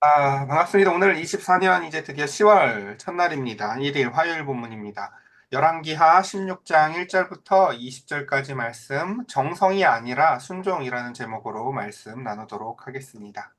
반갑습니다. 오늘 24년 이제 드디어 10월 첫날입니다. 1일 화요일 본문입니다. 열왕기하 16장 1절부터 20절까지 말씀, 정성이 아니라 순종이라는 제목으로 말씀 나누도록 하겠습니다.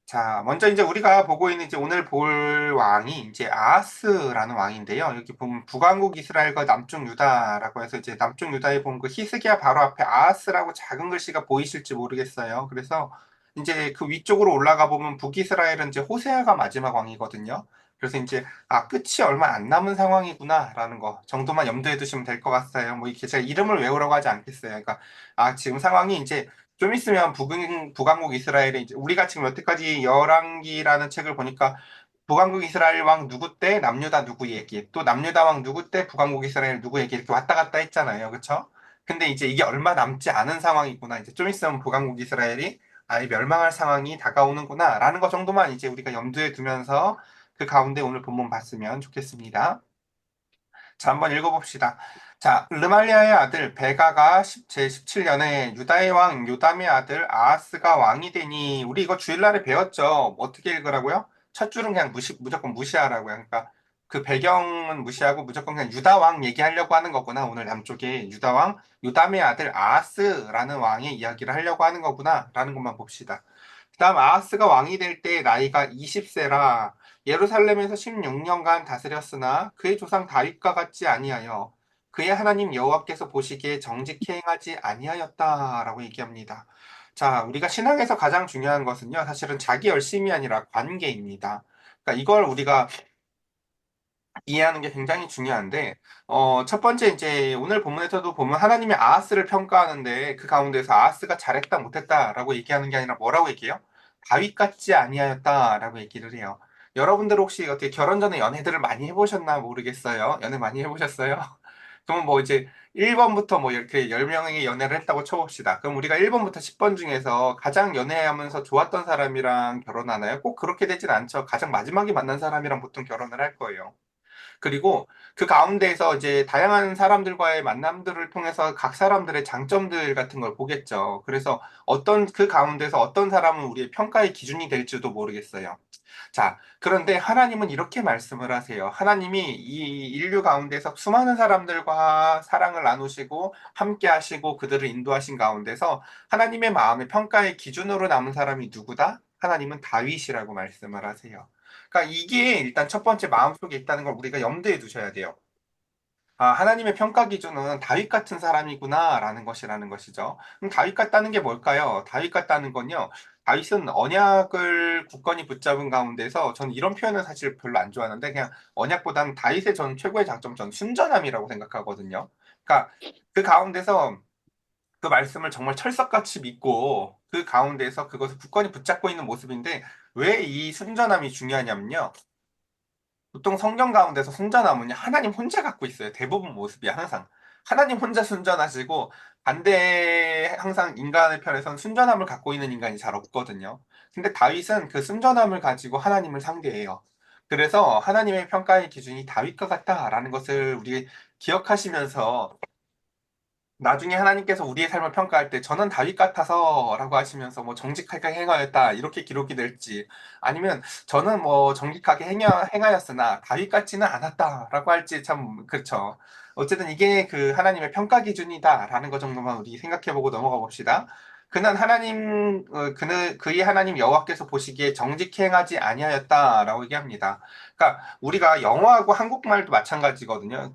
자, 먼저 이제 우리가 보고 있는 이제 오늘 볼 왕이 이제 아하스라는 왕인데요. 여기 보면 북왕국 이스라엘과 남쪽 유다라고 해서 이제 남쪽 유다에 보면 그 히스기야 바로 앞에 아하스라고 작은 글씨가 보이실지 모르겠어요. 그래서 이제 그 위쪽으로 올라가 보면 북이스라엘은 이제 호세아가 마지막 왕이거든요. 그래서 이제 끝이 얼마 안 남은 상황이구나라는 거 정도만 염두에 두시면 될 것 같아요. 뭐 이렇게 제가 이름을 외우라고 하지 않겠어요. 그러니까 지금 상황이 이제 좀 있으면 북왕국 이스라엘에 이제 우리가 지금 여태까지 열왕기라는 책을 보니까 북왕국 이스라엘 왕 누구 때 남유다 누구 얘기, 또 남유다 왕 누구 때 북왕국 이스라엘 누구 얘기 이렇게 왔다 갔다 했잖아요. 그렇죠? 근데 이제 이게 얼마 남지 않은 상황이구나. 이제 좀 있으면 북왕국 이스라엘이 아예 멸망할 상황이 다가오는구나라는 것 정도만 이제 우리가 염두에 두면서 그 가운데 오늘 본문 봤으면 좋겠습니다. 자, 한번 읽어봅시다. 자, 르말리아의 아들 베가가 제17년에 유다의 왕 요담의 아들 아하스가 왕이 되니, 우리 이거 주일날에 배웠죠. 어떻게 읽으라고요? 첫 줄은 그냥 무조건 무시하라고요. 그러니까 그 배경은 무시하고 무조건 그냥 유다 왕 얘기하려고 하는 거구나. 오늘 남쪽에 유다 왕 요담의 아들 아하스라는 왕의 이야기를 하려고 하는 거구나. 라는 것만 봅시다. 그다음 아하스가 왕이 될 때 나이가 20세라 예루살렘에서 16년간 다스렸으나 그의 조상 다윗과 같지 아니하여 그의 하나님 여호와께서 보시기에 정직히 행하지 아니하였다라고 얘기합니다. 자, 우리가 신앙에서 가장 중요한 것은요, 사실은 자기 열심이 아니라 관계입니다. 그러니까 이걸 우리가 이해하는 게 굉장히 중요한데, 첫 번째 이제 오늘 본문에서도 보면 하나님이 아하스를 평가하는데 그 가운데서 아하스가 잘했다 못했다라고 얘기하는 게 아니라 뭐라고 얘기해요? 다윗 같지 아니하였다라고 얘기를 해요. 여러분들 혹시 어떻게 결혼 전에 연애들을 많이 해보셨나 모르겠어요. 연애 많이 해보셨어요? 그러면 뭐 이제 1번부터 뭐 이렇게 10명의 연애를 했다고 쳐봅시다. 그럼 우리가 1번부터 10번 중에서 가장 연애하면서 좋았던 사람이랑 결혼하나요? 꼭 그렇게 되진 않죠. 가장 마지막에 만난 사람이랑 보통 결혼을 할 거예요. 그리고 그 가운데에서 이제 다양한 사람들과의 만남들을 통해서 각 사람들의 장점들 같은 걸 보겠죠. 그래서 그 가운데서 어떤 사람은 우리의 평가의 기준이 될지도 모르겠어요. 자, 그런데 하나님은 이렇게 말씀을 하세요. 하나님이 이 인류 가운데서 수많은 사람들과 사랑을 나누시고 함께 하시고 그들을 인도하신 가운데서 하나님의 마음의 평가의 기준으로 남은 사람이 누구다? 하나님은 다윗이라고 말씀을 하세요. 그러니까 이게 일단 첫 번째 마음속에 있다는 걸 우리가 염두에 두셔야 돼요. 하나님의 평가 기준은 다윗 같은 사람이구나라는 것이라는 것이죠. 그럼 다윗 같다는 게 뭘까요? 다윗 같다는 건요. 다윗은 언약을 굳건히 붙잡은 가운데서 저는 이런 표현은 사실 별로 안 좋아하는데 그냥 언약보다는 다윗의 전 최고의 장점 전 순전함이라고 생각하거든요. 그러니까 그 가운데서 그 말씀을 정말 철석같이 믿고 그 가운데서 그것을 굳건히 붙잡고 있는 모습인데 왜 이 순전함이 중요하냐면요. 보통 성경 가운데서 순전함은 하나님 혼자 갖고 있어요. 대부분 모습이 항상. 하나님 혼자 순전하시고 반대 항상 인간의 편에선 순전함을 갖고 있는 인간이 잘 없거든요. 근데 다윗은 그 순전함을 가지고 하나님을 상대해요. 그래서 하나님의 평가의 기준이 다윗과 같다라는 것을 우리 기억하시면서 나중에 하나님께서 우리의 삶을 평가할 때 저는 다윗 같아서라고 하시면서 뭐 정직하게 행하였다 이렇게 기록이 될지 아니면 저는 뭐 정직하게 행하였으나 다윗 같지는 않았다라고 할지 참 그렇죠. 어쨌든 이게 그 하나님의 평가 기준이다라는 것 정도만 우리 생각해보고 넘어가 봅시다. 그의 하나님 여호와께서 보시기에 정직히 행하지 아니하였다라고 얘기합니다. 그러니까 우리가 영어하고 한국말도 마찬가지거든요.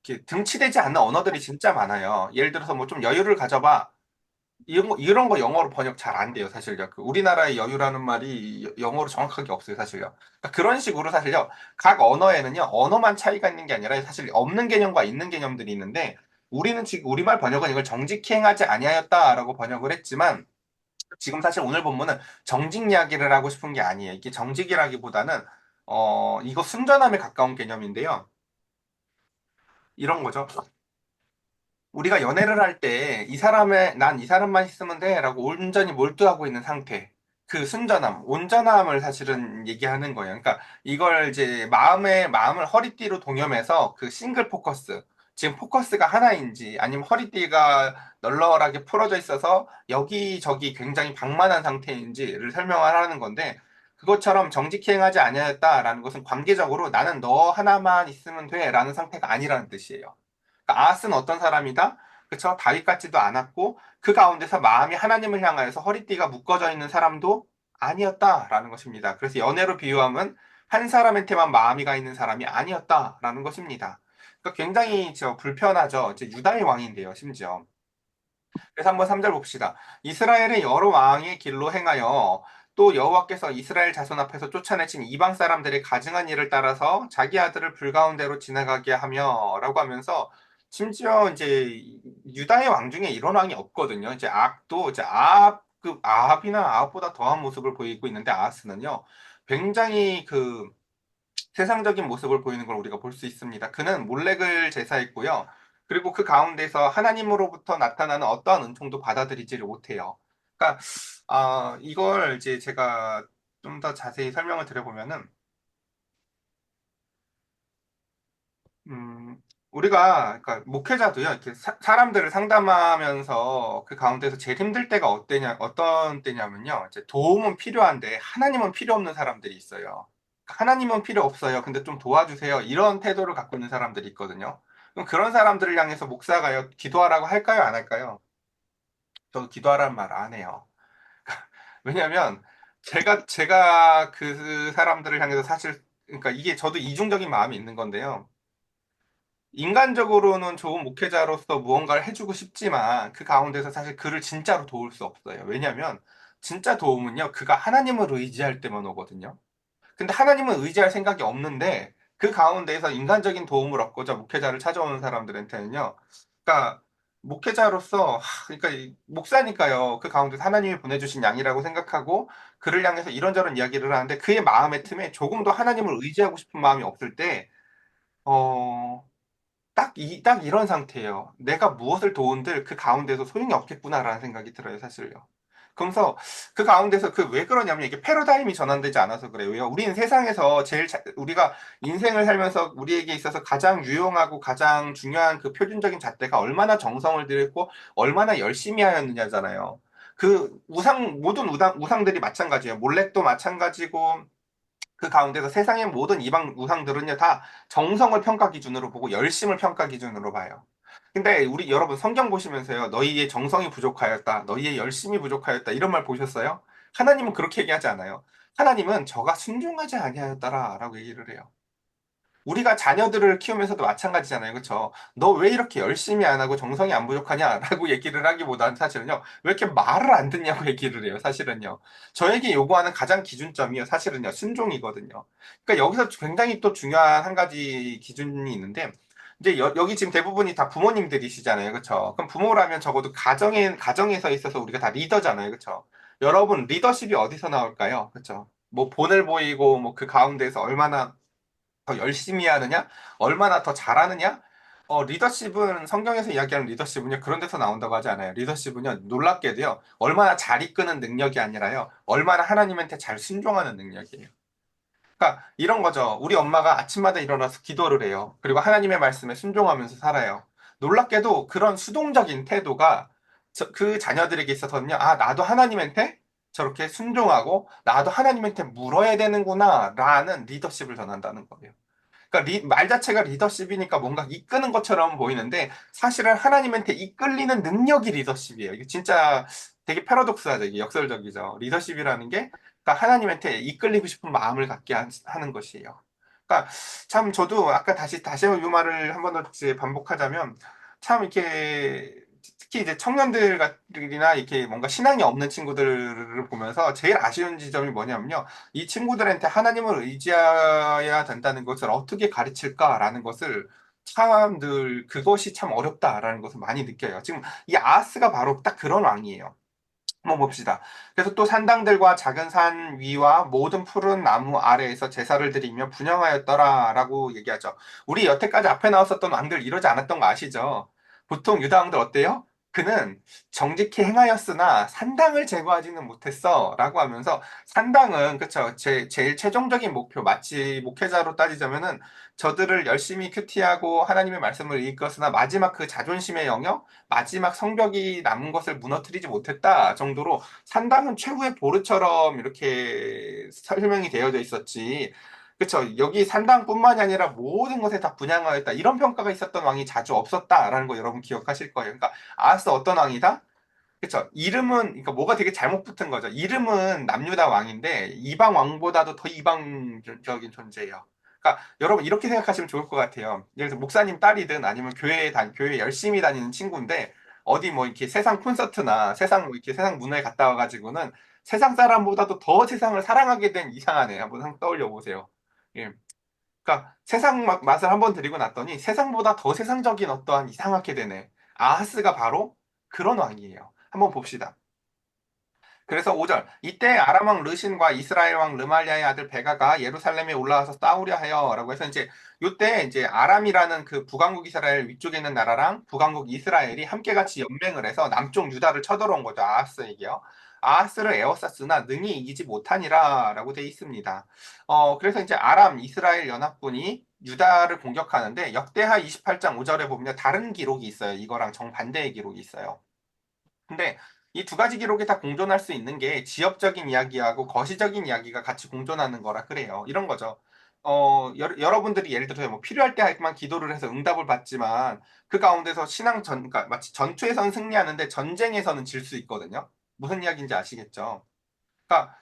이렇게 등치되지 않는 언어들이 진짜 많아요. 예를 들어서 뭐 좀 여유를 가져봐. 이런 거 영어로 번역 잘 안 돼요, 사실요. 그 우리나라의 여유라는 말이 영어로 정확하게 없어요, 사실요. 그러니까 그런 식으로 사실요, 각 언어에는요, 언어만 차이가 있는 게 아니라 사실 없는 개념과 있는 개념들이 있는데, 우리는 지금 우리말 번역은 이걸 정직히 행하지 아니하였다라고 번역을 했지만, 지금 사실 오늘 본문은 정직 이야기를 하고 싶은 게 아니에요. 이게 정직이라기보다는, 이거 순전함에 가까운 개념인데요. 이런 거죠. 우리가 연애를 할 때 난 이 사람만 있으면 돼라고 온전히 몰두하고 있는 상태. 그 순전함, 온전함을 사실은 얘기하는 거예요. 그러니까 이걸 이제 마음을 허리띠로 동여매서 그 싱글 포커스. 지금 포커스가 하나인지 아니면 허리띠가 널널하게 풀어져 있어서 여기저기 굉장히 방만한 상태인지를 설명하라는 건데 그것처럼 정직히 행하지 아니하였다라는 것은 관계적으로 나는 너 하나만 있으면 돼라는 상태가 아니라는 뜻이에요. 그러니까 아하스는 어떤 사람이다? 그쵸? 다윗 같지도 않았고 그 가운데서 마음이 하나님을 향하여서 허리띠가 묶어져 있는 사람도 아니었다라는 것입니다. 그래서 연애로 비유하면 한 사람한테만 마음이 가 있는 사람이 아니었다라는 것입니다. 그러니까 굉장히 불편하죠. 이제 유다의 왕인데요, 심지어. 그래서 한번 3절 봅시다. 이스라엘의 여러 왕의 길로 행하여 또 여호와께서 이스라엘 자손 앞에서 쫓아내신 이방 사람들의 가증한 일을 따라서 자기 아들을 불가운데로 지나가게 하며라고 하면서 심지어 이제 유다의 왕 중에 이런 왕이 없거든요. 이제 악도 이제 아합급 아합이나 아합보다 더한 모습을 보이고 있는데 아하스는요. 굉장히 세상적인 모습을 보이는 걸 우리가 볼 수 있습니다. 그는 몰렉을 제사했고요. 그리고 그 가운데서 하나님으로부터 나타나는 어떠한 은총도 받아들이지를 못해요. 그러니까 이걸 이제 제가 좀 더 자세히 설명을 드려보면은 우리가 그러니까 목회자도요. 이렇게 사람들을 상담하면서 그 가운데서 제일 힘들 때가 어떤 때냐면요. 이제 도움은 필요한데 하나님은 필요 없는 사람들이 있어요. 하나님은 필요 없어요. 근데 좀 도와주세요. 이런 태도를 갖고 있는 사람들이 있거든요. 그럼 그런 사람들을 향해서 목사가요, 기도하라고 할까요? 안 할까요? 저도 기도하라는 말 안 해요. 왜냐면 제가 그 사람들을 향해서 사실 그러니까 이게 저도 이중적인 마음이 있는 건데요. 인간적으로는 좋은 목회자로서 무언가를 해주고 싶지만 그 가운데서 사실 그를 진짜로 도울 수 없어요. 왜냐하면 진짜 도움은요, 그가 하나님을 의지할 때만 오거든요. 근데 하나님은 의지할 생각이 없는데 그 가운데에서 인간적인 도움을 얻고자 목회자를 찾아오는 사람들한테는요, 그러니까 목회자로서 그러니까 목사니까요. 그 가운데서 하나님이 보내주신 양이라고 생각하고 그를 향해서 이런저런 이야기를 하는데 그의 마음의 틈에 조금 더 하나님을 의지하고 싶은 마음이 없을 때 어, 딱 이런 상태예요. 내가 무엇을 도운들 그 가운데서 소용이 없겠구나라는 생각이 들어요, 사실요. 그러면서 그 가운데서 왜 그러냐면 이게 패러다임이 전환되지 않아서 그래요. 우리는 세상에서 우리가 인생을 살면서 우리에게 있어서 가장 유용하고 가장 중요한 그 표준적인 잣대가 얼마나 정성을 들였고 얼마나 열심히 하였느냐잖아요. 모든 우상들이 마찬가지예요. 몰렉도 마찬가지고 그 가운데서 세상의 모든 이방 우상들은요, 다 정성을 평가 기준으로 보고 열심을 평가 기준으로 봐요. 근데 우리 여러분 성경 보시면서요, 너희의 정성이 부족하였다, 너희의 열심이 부족하였다, 이런 말 보셨어요? 하나님은 그렇게 얘기하지 않아요. 하나님은 저가 순종하지 아니하였다라고 얘기를 해요. 우리가 자녀들을 키우면서도 마찬가지잖아요. 그쵸? 너 왜 이렇게 열심히 안 하고 정성이 안 부족하냐라고 얘기를 하기보다는 사실은요. 왜 이렇게 말을 안 듣냐고 얘기를 해요. 사실은요. 저에게 요구하는 가장 기준점이요. 사실은요. 순종이거든요. 그러니까 여기서 굉장히 또 중요한 한 가지 기준이 있는데 이제 여기 지금 대부분이 다 부모님들이시잖아요. 그쵸? 그럼 부모라면 적어도 가정에서 있어서 우리가 다 리더잖아요. 그쵸? 여러분, 리더십이 어디서 나올까요? 그쵸? 뭐 본을 보이고 뭐 그 가운데서 얼마나 더 열심히 하느냐? 얼마나 더 잘하느냐? 리더십은 성경에서 이야기하는 리더십은요, 그런 데서 나온다고 하지 않아요. 리더십은요, 놀랍게도요, 얼마나 잘 이끄는 능력이 아니라요, 얼마나 하나님한테 잘 순종하는 능력이에요. 그러니까 이런 거죠. 우리 엄마가 아침마다 일어나서 기도를 해요. 그리고 하나님의 말씀에 순종하면서 살아요. 놀랍게도 그런 수동적인 태도가 그 자녀들에게 있어서는요, 나도 하나님한테 저렇게 순종하고, 나도 하나님한테 물어야 되는구나, 라는 리더십을 전한다는 거예요. 그러니까 말 자체가 리더십이니까 뭔가 이끄는 것처럼 보이는데 사실은 하나님한테 이끌리는 능력이 리더십이에요. 이게 진짜 되게 패러독스하죠. 이게 역설적이죠. 리더십이라는 게 그러니까 하나님한테 이끌리고 싶은 마음을 갖게 하는 것이에요. 그러니까 참 저도 아까 다시 이 말을 한 번 더 이제 반복하자면 참 이렇게 특히 이제 청년들이나 이렇게 뭔가 신앙이 없는 친구들을 보면서 제일 아쉬운 지점이 뭐냐면요. 이 친구들한테 하나님을 의지해야 된다는 것을 어떻게 가르칠까라는 것을 참 늘 그것이 참 어렵다라는 것을 많이 느껴요. 지금 이 아하스가 바로 딱 그런 왕이에요. 한번 봅시다. 그래서 또 산당들과 작은 산 위와 모든 푸른 나무 아래에서 제사를 드리며 분향하였더라라고 얘기하죠. 우리 여태까지 앞에 나왔었던 왕들 이러지 않았던 거 아시죠? 보통 유다 왕들 어때요? 그는 정직히 행하였으나 산당을 제거하지는 못했어. 라고 하면서 산당은, 그쵸. 제일 최종적인 목표, 마치 목회자로 따지자면은 저들을 열심히 큐티하고 하나님의 말씀을 이끌었으나 마지막 그 자존심의 영역, 마지막 성벽이 남은 것을 무너뜨리지 못했다 정도로 산당은 최후의 보루처럼 이렇게 설명이 되어져 있었지. 그쵸. 여기 산당뿐만이 아니라 모든 것에 다 분양하였다. 이런 평가가 있었던 왕이 자주 없었다라는 거 여러분 기억하실 거예요. 그러니까 아하스 어떤 왕이다? 그쵸. 이름은, 그러니까 뭐가 되게 잘못 붙은 거죠. 이름은 남유다 왕인데, 이방 왕보다도 더 이방적인 존재예요. 그러니까 여러분 이렇게 생각하시면 좋을 것 같아요. 예를 들어서 목사님 딸이든 아니면 교회 열심히 다니는 친구인데, 어디 뭐 이렇게 세상 콘서트나 세상 뭐 이렇게 세상 문화에 갔다 와가지고는 세상 사람보다도 더 세상을 사랑하게 된 이상한 애 한번 떠올려 보세요. 예. 그러니까 세상 맛을 한번 들이고 났더니 세상보다 더 세상적인 어떠한 이상하게 되네. 아하스가 바로 그런 왕이에요. 한번 봅시다. 그래서 5절 이때 아람 왕 르신과 이스라엘 왕 르말리아의 아들 베가가 예루살렘에 올라와서 싸우려 하여라고 해서 이제 요때 이제 아람이라는 그 북왕국 이스라엘 위쪽에 있는 나라랑 북왕국 이스라엘이 함께 같이 연맹을 해서 남쪽 유다를 쳐들어온 거죠. 아하스에게요. 아하스를 에워쌌으나 능히 이기지 못하니라라고 돼 있습니다. 그래서 이제 아람 이스라엘 연합군이 유다를 공격하는데 역대하 28장 5절에 보면 다른 기록이 있어요. 이거랑 정반대의 기록이 있어요. 근데 이 두 가지 기록이 다 공존할 수 있는 게 지역적인 이야기하고 거시적인 이야기가 같이 공존하는 거라 그래요. 이런 거죠. 여러분들이 예를 들어서 뭐 필요할 때만 기도를 해서 응답을 받지만 그 가운데서 그러니까 마치 전투에서는 승리하는데 전쟁에서는 질 수 있거든요. 무슨 이야기인지 아시겠죠? 그러니까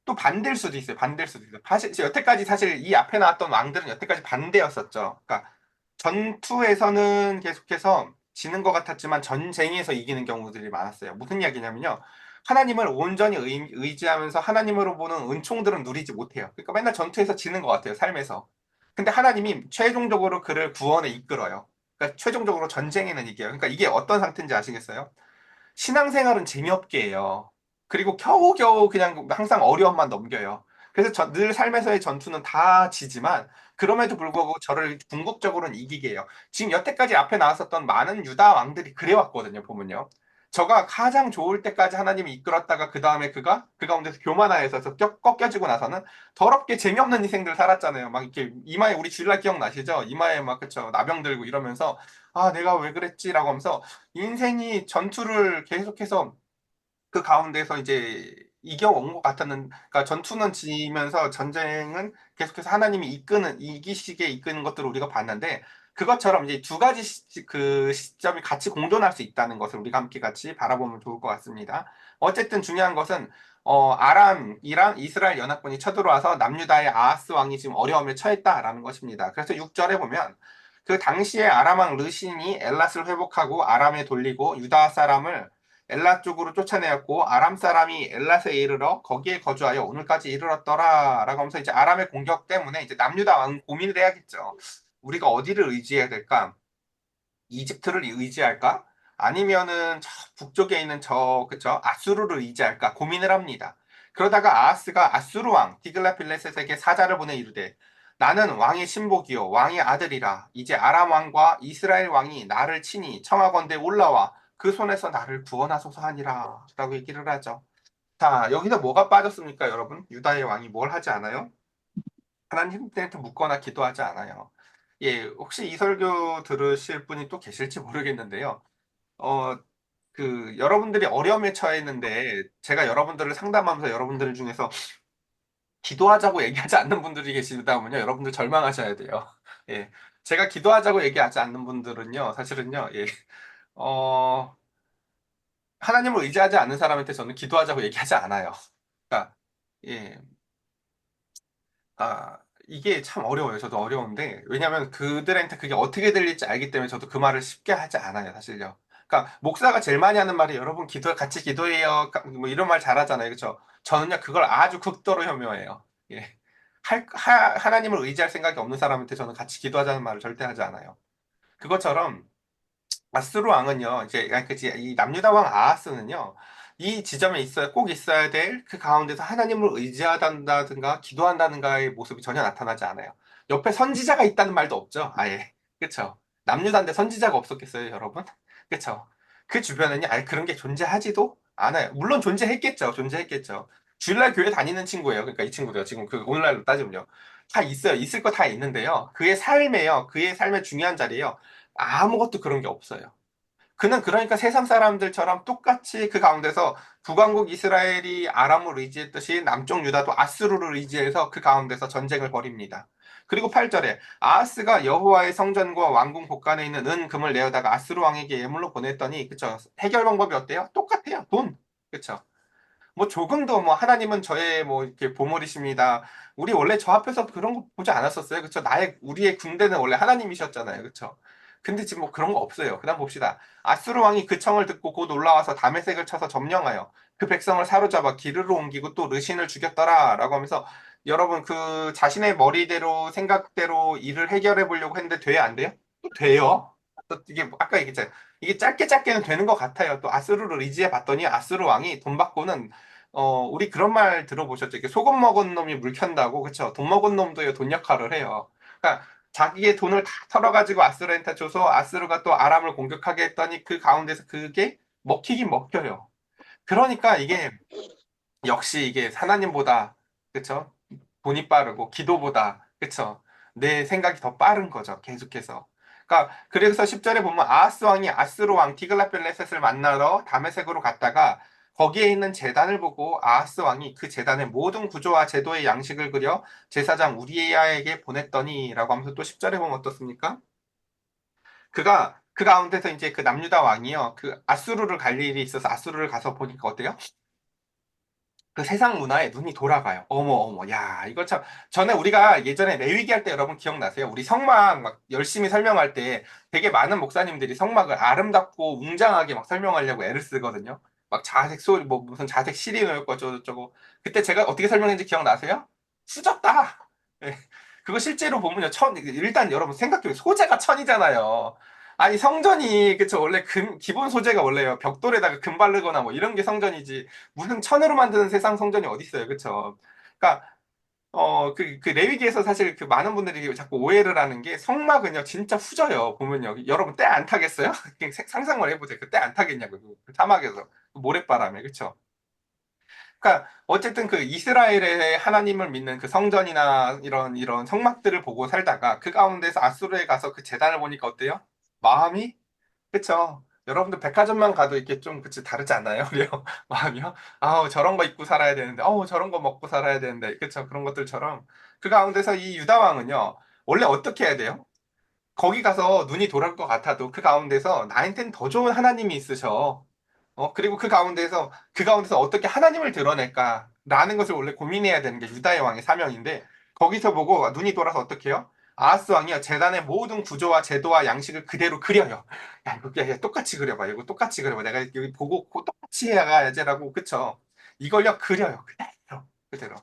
또 반대일 수도 있어요. 반대일 수도 있어요. 사실 여태까지 사실 이 앞에 나왔던 왕들은 여태까지 반대였었죠. 그러니까 전투에서는 계속해서 지는 것 같았지만 전쟁에서 이기는 경우들이 많았어요. 무슨 이야기냐면요. 하나님을 온전히 의지하면서 하나님으로 보는 은총들은 누리지 못해요. 그러니까 맨날 전투에서 지는 것 같아요. 삶에서. 근데 하나님이 최종적으로 그를 구원에 이끌어요. 그러니까 최종적으로 전쟁에는 이겨요. 그러니까 이게 어떤 상태인지 아시겠어요? 신앙생활은 재미없게 해요. 그리고 겨우겨우 그냥 항상 어려움만 넘겨요. 그래서 늘 삶에서의 전투는 다 지지만 그럼에도 불구하고 저를 궁극적으로는 이기게 해요. 지금 여태까지 앞에 나왔었던 많은 유다 왕들이 그래왔거든요, 보면요. 저가 가장 좋을 때까지 하나님이 이끌었다가 그 다음에 그가 그 가운데서 교만하여서 꺾여지고 나서는 더럽게 재미없는 인생들 살았잖아요. 막 이렇게 이마에 우리 주일날 기억나시죠? 이마에 막 그쵸 나병 들고 이러면서 아 내가 왜 그랬지라고 하면서 인생이 전투를 계속해서 그 가운데서 이제 이겨온 것 같았는, 그러니까 전투는 지면서 전쟁은 계속해서 하나님이 이기시게 이끄는 것들을 우리가 봤는데, 그것처럼 이제 두 가지 그 시점이 같이 공존할 수 있다는 것을 우리가 함께 같이 바라보면 좋을 것 같습니다. 어쨌든 중요한 것은, 아람이랑 이스라엘 연합군이 쳐들어와서 남유다의 아하스 왕이 지금 어려움에 처했다라는 것입니다. 그래서 6절에 보면, 그 당시에 아람 왕 르신이 엘랏을 회복하고 아람에 돌리고 유다 사람을 엘라 쪽으로 쫓아내었고 아람 사람이 엘라스에 이르러 거기에 거주하여 오늘까지 이르렀더라라고 하면서 이제 아람의 공격 때문에 이제 남유다 왕 고민을 해야겠죠. 우리가 어디를 의지해야 될까? 이집트를 의지할까? 아니면은 저 북쪽에 있는 저 그쵸 아수르를 의지할까 고민을 합니다. 그러다가 아하스가 아수르 왕 디글라필레셋에게 사자를 보내 이르되 나는 왕의 신복이요 왕의 아들이라 이제 아람 왕과 이스라엘 왕이 나를 치니 청하건대 올라와 그 손에서 나를 구원하소서 하니라 라고 얘기를 하죠. 자 여기서 뭐가 빠졌습니까 여러분? 유다의 왕이 뭘 하지 않아요? 하나님한테 묻거나 기도하지 않아요. 예, 혹시 이 설교 들으실 분이 또 계실지 모르겠는데요. 어, 여러분들이 어려움에 처했는데, 제가 여러분들을 상담하면서 여러분들 중에서 기도하자고 얘기하지 않는 분들이 계시다면요, 여러분들 절망하셔야 돼요. 예. 제가 기도하자고 얘기하지 않는 분들은요, 사실은요, 예. 어, 하나님을 의지하지 않는 사람한테 저는 기도하자고 얘기하지 않아요. 그러니까, 예. 아, 이게 참 어려워요. 저도 어려운데. 왜냐면 그들한테 그게 어떻게 들릴지 알기 때문에 저도 그 말을 쉽게 하지 않아요, 사실요. 그러니까, 목사가 제일 많이 하는 말이 여러분 같이 기도해요. 뭐 이런 말 잘하잖아요. 그렇죠? 저는요, 그걸 아주 극도로 혐오해요. 예. 하나님을 의지할 생각이 없는 사람한테 저는 같이 기도하자는 말을 절대 하지 않아요. 그것처럼, 아스루 왕은요, 이제, 아니, 그치, 이 남유다 왕 아하스는요, 이 지점에 꼭 있어야 될 그 가운데서 하나님을 의지한다든가, 기도한다든가의 모습이 전혀 나타나지 않아요. 옆에 선지자가 있다는 말도 없죠, 아예. 그쵸? 남유다인데 선지자가 없었겠어요, 여러분? 그쵸? 그 주변에는 아예 그런 게 존재하지도 않아요. 물론 존재했겠죠. 존재했겠죠. 주일날 교회 다니는 친구예요. 그러니까 이 친구도요. 지금 그 오늘날로 따지면요. 다 있어요. 있을 거 다 있는데요. 그의 삶에요. 그의 삶의 중요한 자리에요. 아무것도 그런 게 없어요. 그는 그러니까 세상 사람들처럼 똑같이 그 가운데서 북왕국 이스라엘이 아람을 의지했듯이 남쪽 유다도 아수르를 의지해서 그 가운데서 전쟁을 벌입니다. 그리고 8절에 아하스가 여호와의 성전과 왕궁 곳간에 있는 은, 금을 내어다가 아수르 왕에게 예물로 보냈더니 그쵸? 해결 방법이 어때요? 똑같아요. 돈. 그쵸? 뭐 조금도 뭐 하나님은 저의 뭐 이렇게 보물이십니다. 우리 원래 저 앞에서 그런 거 보지 않았었어요. 그쵸? 우리의 군대는 원래 하나님이셨잖아요. 그쵸? 근데 지금 뭐 그런 거 없어요. 그다음 봅시다. 아수르 왕이 그 청을 듣고 곧 올라와서 다메섹을 쳐서 점령하여 그 백성을 사로잡아 기르로 옮기고 또 르신을 죽였더라라고 하면서 여러분 그 자신의 머리대로 생각대로 일을 해결해 보려고 했는데 돼요, 안 돼요? 또 돼요. 또 이게 아까 얘기했잖아요. 이게 짧게 짧게는 되는 것 같아요. 또 아수르를 의지해 봤더니 아수르 왕이 돈 받고는 우리 그런 말 들어보셨죠? 이렇게 소금 먹은 놈이 물 켠다고, 그쵸? 돈 먹은 놈도 돈 역할을 해요. 그러니까 자기의 돈을 다 털어가지고 아수르한테 줘서 아수르가 또 아람을 공격하게 했더니 그 가운데서 그게 먹히긴 먹혀요. 그러니까 이게 역시 이게 하나님보다, 그쵸? 돈이 빠르고 기도보다, 그쵸? 내 생각이 더 빠른 거죠. 계속해서. 그러니까 그래서 10절에 보면 아하스 왕이 아스로 왕 디글라벨레셋을 만나러 다메섹으로 갔다가 거기에 있는 제단을 보고 아하스 왕이 그 제단의 모든 구조와 제도의 양식을 그려 제사장 우리야에게 보냈더니라고 하면서 또 10절에 보면 어떻습니까? 그가 그 가운데서 이제 그 남유다 왕이요. 그 아수르를 갈 일이 있어서 아수르를 가서 보니까 어때요? 그 세상 문화에 눈이 돌아가요. 어머, 어머, 야, 이거 참. 전에 우리가 예전에 레위기 할 때 여러분 기억나세요? 우리 성막 막 열심히 설명할 때 되게 많은 목사님들이 성막을 아름답고 웅장하게 막 설명하려고 애를 쓰거든요. 막 자색 소리, 뭐 무슨 자색 실이 넣고 어쩌고저쩌고. 그때 제가 어떻게 설명했는지 기억나세요? 수졌다! 예. 그거 실제로 보면요. 일단 여러분 생각해보세요. 소재가 천이잖아요. 아니, 성전이, 그쵸. 원래 기본 소재가 원래요. 벽돌에다가 금 바르거나 뭐 이런 게 성전이지. 무슨 천으로 만드는 세상 성전이 어디 있어요, 그쵸? 그러니까 그 레위기에서 사실 그 많은 분들이 자꾸 오해를 하는 게 성막은요 진짜 후져요. 보면요, 여러분 때 안 타겠어요? 그냥 상상을 해보세요. 그 때 안 타겠냐고 그 사막에서 그 모래바람에, 그쵸? 그러니까 어쨌든 그 이스라엘의 하나님을 믿는 그 성전이나 이런 성막들을 보고 살다가 그 가운데서 아수르에 가서 그 제단을 보니까 어때요? 마음이, 그쵸. 여러분들 백화점만 가도 이렇게 좀, 그치, 다르지 않나요? 그래요. 마음이요? 아우, 저런 거 입고 살아야 되는데, 저런 거 먹고 살아야 되는데, 그쵸. 그런 것들처럼. 그 가운데서 이 유다왕은요, 원래 어떻게 해야 돼요? 거기 가서 눈이 돌아올 것 같아도 그 가운데서 나한테는 더 좋은 하나님이 있으셔. 그리고 그 가운데서 어떻게 하나님을 드러낼까라는 것을 원래 고민해야 되는 게 유다의 왕의 사명인데, 거기서 보고 눈이 돌아서 어떻게 해요? 아하스 왕이요, 제단의 모든 구조와 제도와 양식을 그대로 그려요. 야, 이거 야, 똑같이 그려봐. 이거 똑같이 그려봐. 내가 여기 보고 똑같이 해야지라고, 그쵸? 이걸요, 그려요. 그대로. 그대로.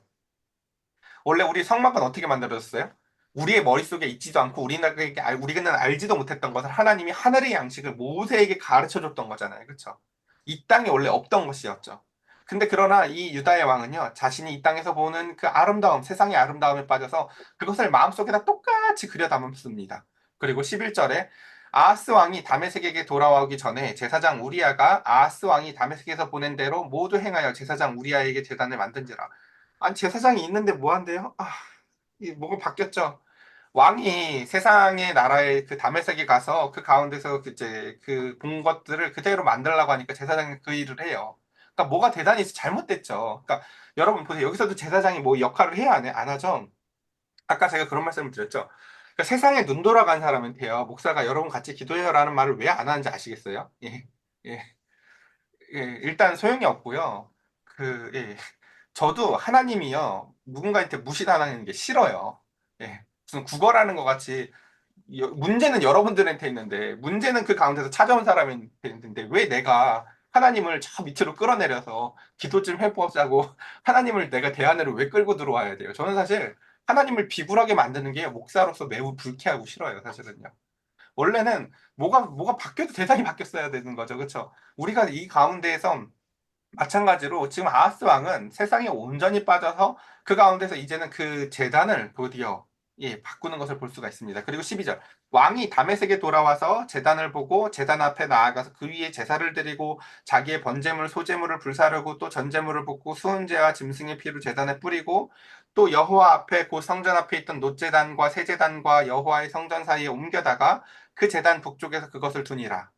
원래 우리 성막은 어떻게 만들어졌어요? 우리의 머릿속에 있지도 않고 우리는 알지도 못했던 것을 하나님이 하늘의 양식을 모세에게 가르쳐 줬던 거잖아요. 그렇죠? 이 땅에 원래 없던 것이었죠. 근데 그러나 이 유다의 왕은요, 자신이 이 땅에서 보는 그 아름다움, 세상의 아름다움에 빠져서 그것을 마음속에다 똑같이 그려 담습니다. 그리고 11절에 아하스 왕이 다메섹에게 돌아오기 전에 제사장 우리야가 아하스 왕이 다메섹에서 보낸 대로 모두 행하여 제사장 우리야에게 제단을 만든지라. 아니, 제사장이 있는데 뭐 한대요? 이 뭐가 바뀌었죠? 왕이 세상의 나라의 그 다메섹에 가서 그 가운데서 이제 그 본 것들을 그대로 만들려고 하니까 제사장이 그 일을 해요. 그러니까 뭐가 대단히 잘못됐죠. 그러니까 여러분 보세요. 여기서도 제사장이 뭐 역할을 해야 안 하죠? 아까 제가 그런 말씀을 드렸죠. 그러니까 세상에 눈 돌아간 사람한테요. 목사가 여러분 같이 기도해요라는 말을 왜 안 하는지 아시겠어요? 예. 예. 예. 일단 소용이 없고요. 예. 저도 하나님이요, 누군가한테 무시당하는 게 싫어요. 예. 무슨 구걸하는 것 같이, 문제는 여러분들한테 있는데, 문제는 그 가운데서 찾아온 사람한테 있는데, 왜 내가 하나님을 저 밑으로 끌어내려서 기도 좀 해보자고, 하나님을 내가 대안으로 왜 끌고 들어와야 돼요? 저는 사실 하나님을 비굴하게 만드는 게 목사로서 매우 불쾌하고 싫어요, 사실은요. 원래는 뭐가 바뀌어도 대상이 바뀌었어야 되는 거죠. 그렇죠? 우리가 이 가운데에서 마찬가지로 지금 아하스 왕은 세상에 온전히 빠져서 그 가운데서 이제는 그 재단을 드디어 예, 바꾸는 것을 볼 수가 있습니다. 그리고 12절. 왕이 다메섹에 돌아와서 제단을 보고 제단 앞에 나아가서 그 위에 제사를 드리고 자기의 번제물, 소제물을 불사르고 또 전제물을 붓고 수은제와 짐승의 피를 제단에 뿌리고 또 여호와 앞에 곧 성전 앞에 있던 놋제단과 세제단과 여호와의 성전 사이에 옮겨다가 그 제단 북쪽에서 그것을 두니라.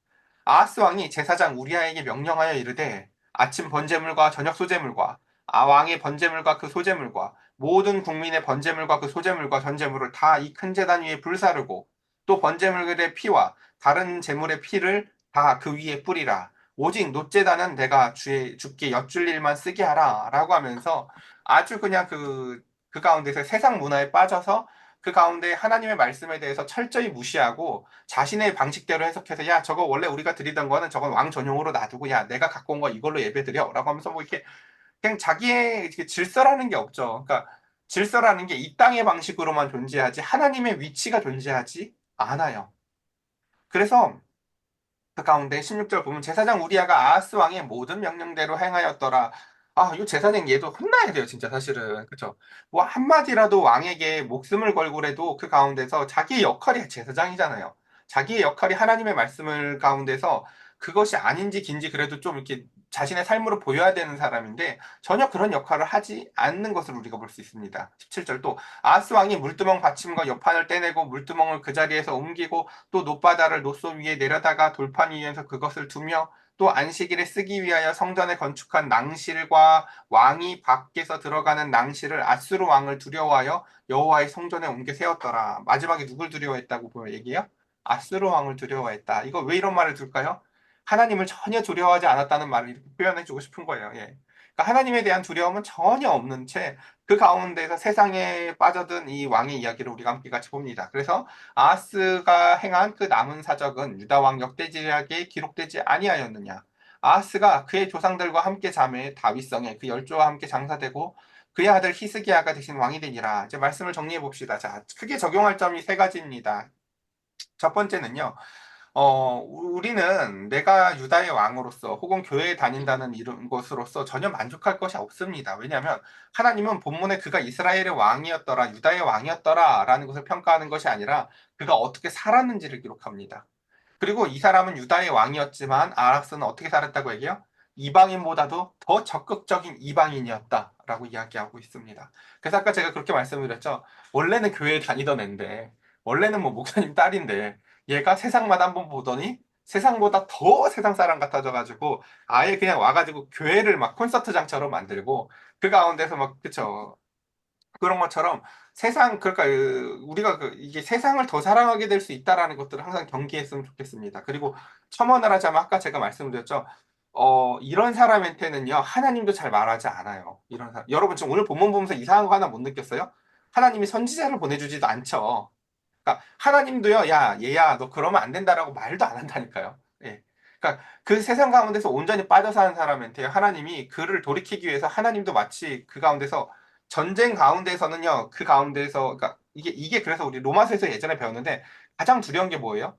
아하스 왕이 제사장 우리아에게 명령하여 이르되 아침 번제물과 저녁 소제물과 왕의 번제물과 그 소제물과 모든 국민의 번제물과 그 소제물과 전제물을 다 이 큰 제단 위에 불사르고 또 번제물의 피와 다른 제물의 피를 다 그 위에 뿌리라. 오직 놋제단은 내가 주께 엿줄 일만 쓰게 하라. 라고 하면서 아주 그냥 그 가운데서 세상 문화에 빠져서 그 가운데 하나님의 말씀에 대해서 철저히 무시하고 자신의 방식대로 해석해서 야 저거 원래 우리가 드리던 거는 저건 왕 전용으로 놔두고 야 내가 갖고 온 거 이걸로 예배 드려 라고 하면서 뭐 이렇게 그냥 자기의 이렇게 질서라는 게 없죠. 그러니까 질서라는 게 이 땅의 방식으로만 존재하지 하나님의 위치가 존재하지 않아요. 그래서 그 가운데 16절 보면 제사장 우리아가 아하스 왕의 모든 명령대로 행하였더라. 아, 이 제사장 얘도 혼나야 돼요, 진짜 사실은. 그쵸? 뭐 한마디라도 왕에게 목숨을 걸고라도 그 가운데서 자기의 역할이 제사장이잖아요. 자기의 역할이 하나님의 말씀을 가운데서 그것이 아닌지 긴지 그래도 좀 이렇게 자신의 삶으로 보여야 되는 사람인데 전혀 그런 역할을 하지 않는 것을 우리가 볼 수 있습니다. 17절도 아하스 왕이 물두멍 받침과 옆판을 떼내고 물두멍을 그 자리에서 옮기고 또 놋바다를 놋소 위에 내려다가 돌판 위에서 그것을 두며 또 안식일에 쓰기 위하여 성전에 건축한 낭실과 왕이 밖에서 들어가는 낭실을 아수르 왕을 두려워하여 여호와의 성전에 옮겨 세웠더라. 마지막에 누굴 두려워했다고 얘기해요? 아수르 왕을 두려워했다. 이거 왜 이런 말을 둘까요? 하나님을 전혀 두려워하지 않았다는 말을 이렇게 표현해주고 싶은 거예요. 예. 그러니까 하나님에 대한 두려움은 전혀 없는 채 그 가운데서 세상에 빠져든 이 왕의 이야기를 우리가 함께 같이 봅니다. 그래서 아하스가 행한 그 남은 사적은 유다 왕 역대지략에 기록되지 아니하였느냐. 아하스가 그의 조상들과 함께 잠에 다윗성에 그 열조와 함께 장사되고 그의 아들 히스기야가 대신 왕이 되니라. 이제 말씀을 정리해 봅시다. 자, 크게 적용할 점이 세 가지입니다. 첫 번째는요. 우리는 내가 유다의 왕으로서 혹은 교회에 다닌다는 이런 것으로서 전혀 만족할 것이 없습니다. 왜냐하면 하나님은 본문에 그가 이스라엘의 왕이었더라, 유다의 왕이었더라 라는 것을 평가하는 것이 아니라 그가 어떻게 살았는지를 기록합니다. 그리고 이 사람은 유다의 왕이었지만 아합스는 어떻게 살았다고 얘기해요? 이방인보다도 더 적극적인 이방인이었다라고 이야기하고 있습니다. 그래서 아까 제가 그렇게 말씀드렸죠. 원래는 교회에 다니던 앤데, 원래는 뭐 목사님 딸인데, 얘가 세상마다 한번 보더니 세상보다 더 세상 사람 같아져가지고 아예 그냥 와가지고 교회를 막 콘서트장처럼 만들고 그 가운데서 막 그쵸 그런 것처럼 세상 그러니까 우리가 이게 세상을 더 사랑하게 될 수 있다라는 것들을 항상 경계했으면 좋겠습니다. 그리고 첨언을 하자면 아까 제가 말씀드렸죠. 이런 사람한테는요 하나님도 잘 말하지 않아요. 이런 사람 여러분 지금 오늘 본문 보면서 이상한 거 하나 못 느꼈어요? 하나님이 선지자를 보내주지도 않죠. 그러니까 하나님도요, 야, 얘야, 너 그러면 안 된다라고 말도 안 한다니까요. 예. 그러니까 그 세상 가운데서 온전히 빠져 사는 사람한테 하나님이 그를 돌이키기 위해서 하나님도 마치 그 가운데서 전쟁 가운데서는요, 그 가운데서 그러니까 이게 그래서 우리 로마서에서 예전에 배웠는데 가장 두려운 게 뭐예요?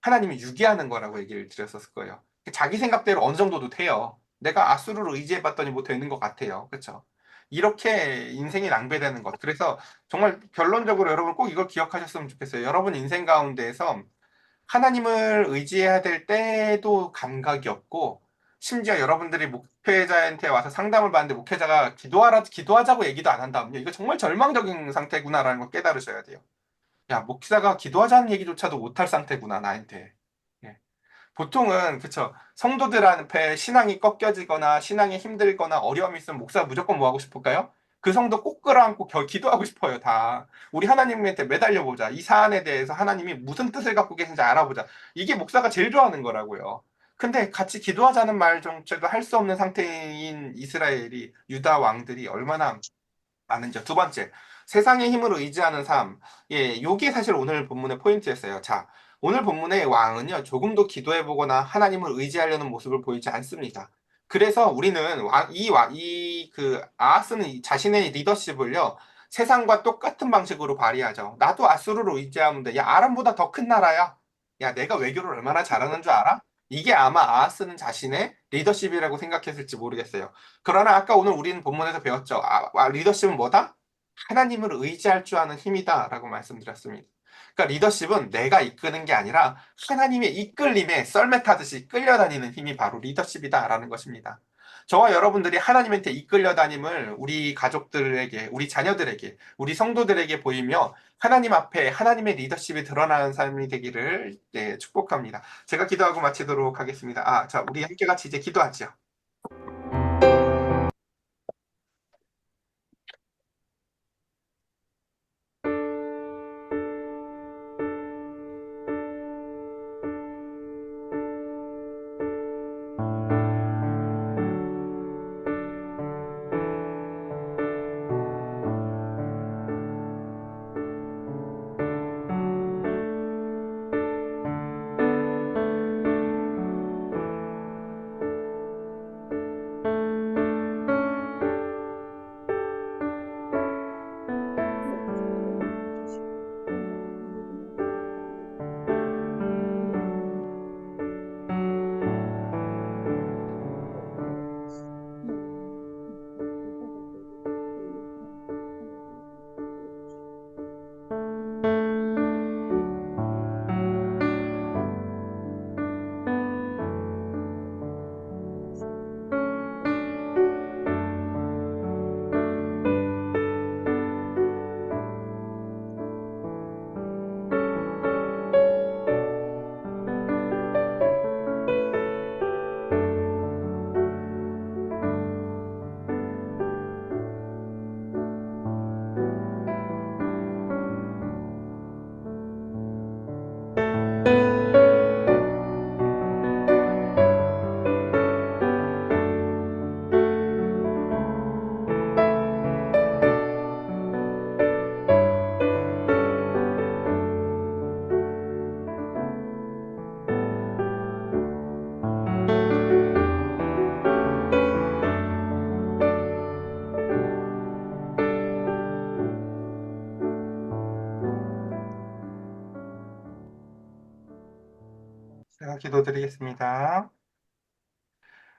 하나님이 유기하는 거라고 얘기를 드렸었을 거예요. 자기 생각대로 어느 정도도 돼요. 내가 아수르를 의지해봤더니 뭐 되는 것 같아요. 그렇죠? 이렇게 인생이 낭비되는 것. 그래서 정말 결론적으로 여러분 꼭 이걸 기억하셨으면 좋겠어요. 여러분 인생 가운데에서 하나님을 의지해야 될 때도 감각이 없고, 심지어 여러분들이 목회자한테 와서 상담을 받는데 목회자가 기도하자고 얘기도 안 한다면요. 이거 정말 절망적인 상태구나라는 걸 깨달으셔야 돼요. 야, 목사가 기도하자는 얘기조차도 못할 상태구나, 나한테. 예. 보통은, 그쵸. 성도들 앞에 신앙이 꺾여지거나, 신앙이 힘들거나, 어려움이 있으면 목사가 무조건 뭐 하고 싶을까요? 그 성도 꼭 끌어안고 기도하고 싶어요, 다. 우리 하나님한테 매달려보자. 이 사안에 대해서 하나님이 무슨 뜻을 갖고 계신지 알아보자. 이게 목사가 제일 좋아하는 거라고요. 근데 같이 기도하자는 말 정도도 할 수 없는 상태인 이스라엘이, 유다 왕들이 얼마나 많은지요. 두 번째, 세상의 힘을 의지하는 삶. 예, 요게 사실 오늘 본문의 포인트였어요. 자, 오늘 본문의 왕은요, 조금도 기도해보거나 하나님을 의지하려는 모습을 보이지 않습니다. 그래서 우리는 아하스는 자신의 리더십을요, 세상과 똑같은 방식으로 발휘하죠. 나도 아수르로 의지하면 돼. 야, 아람보다 더 큰 나라야. 야, 내가 외교를 얼마나 잘하는 줄 알아? 이게 아마 아하스는 자신의 리더십이라고 생각했을지 모르겠어요. 그러나 아까 오늘 우리는 본문에서 배웠죠. 리더십은 뭐다? 하나님을 의지할 줄 아는 힘이다라고 말씀드렸습니다. 그러니까 리더십은 내가 이끄는 게 아니라 하나님의 이끌림에 썰매 타듯이 끌려다니는 힘이 바로 리더십이다라는 것입니다. 저와 여러분들이 하나님한테 이끌려 다님을 우리 가족들에게, 우리 자녀들에게, 우리 성도들에게 보이며 하나님 앞에 하나님의 리더십이 드러나는 삶이 되기를 축복합니다. 제가 기도하고 마치도록 하겠습니다. 자, 우리 함께 같이 이제 기도하죠. 제가 기도드리겠습니다.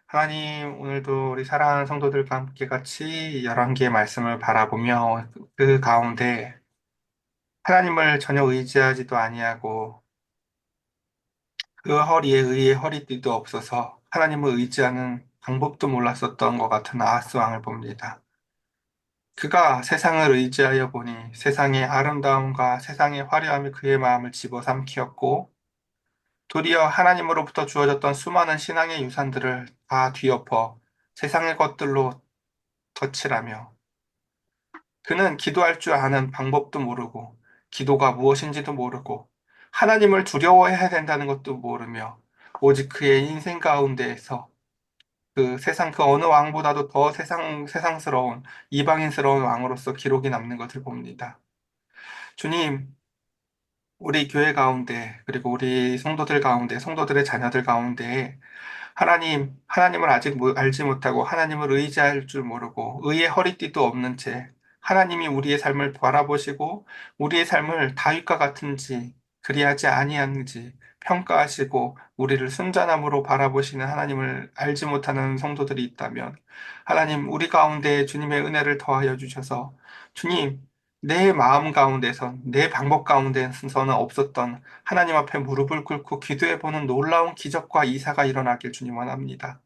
하나님, 오늘도 우리 사랑하는 성도들과 함께 같이 열왕기의 말씀을 바라보며 그 가운데 하나님을 전혀 의지하지도 아니하고 그 허리에 의의 허리띠도 없어서 하나님을 의지하는 방법도 몰랐었던 것 같은 아하스 왕을 봅니다. 그가 세상을 의지하여 보니 세상의 아름다움과 세상의 화려함이 그의 마음을 집어삼키었고 도리어 하나님으로부터 주어졌던 수많은 신앙의 유산들을 다 뒤엎어 세상의 것들로 덧칠하며 그는 기도할 줄 아는 방법도 모르고 기도가 무엇인지도 모르고 하나님을 두려워해야 된다는 것도 모르며 오직 그의 인생 가운데에서 그 세상 그 어느 왕보다도 더 세상스러운 이방인스러운 왕으로서 기록이 남는 것을 봅니다. 주님, 우리 교회 가운데 그리고 우리 성도들 가운데 성도들의 자녀들 가운데 하나님을 아직 알지 못하고 하나님을 의지할 줄 모르고 의의 허리띠도 없는 채 하나님이 우리의 삶을 바라보시고 우리의 삶을 다윗과 같은지 그리하지 아니하는지 평가하시고 우리를 순전함으로 바라보시는 하나님을 알지 못하는 성도들이 있다면 하나님 우리 가운데 주님의 은혜를 더하여 주셔서 주님 내 마음 가운데서 내 방법 가운데서는 없었던 하나님 앞에 무릎을 꿇고 기도해보는 놀라운 기적과 이사가 일어나길 주님 원합니다.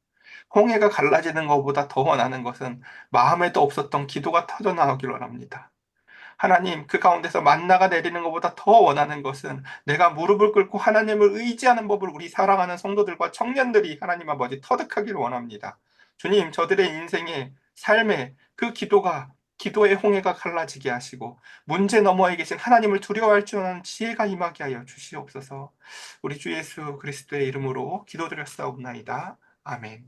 홍해가 갈라지는 것보다 더 원하는 것은 마음에도 없었던 기도가 터져 나오길 원합니다. 하나님, 그 가운데서 만나가 내리는 것보다 더 원하는 것은 내가 무릎을 꿇고 하나님을 의지하는 법을 우리 사랑하는 성도들과 청년들이 하나님 아버지 터득하기를 원합니다. 주님, 저들의 인생의 삶에 그 기도의 홍해가 갈라지게 하시고 문제 너머에 계신 하나님을 두려워할 줄 아는 지혜가 임하게 하여 주시옵소서. 우리 주 예수 그리스도의 이름으로 기도드렸사옵나이다. 아멘.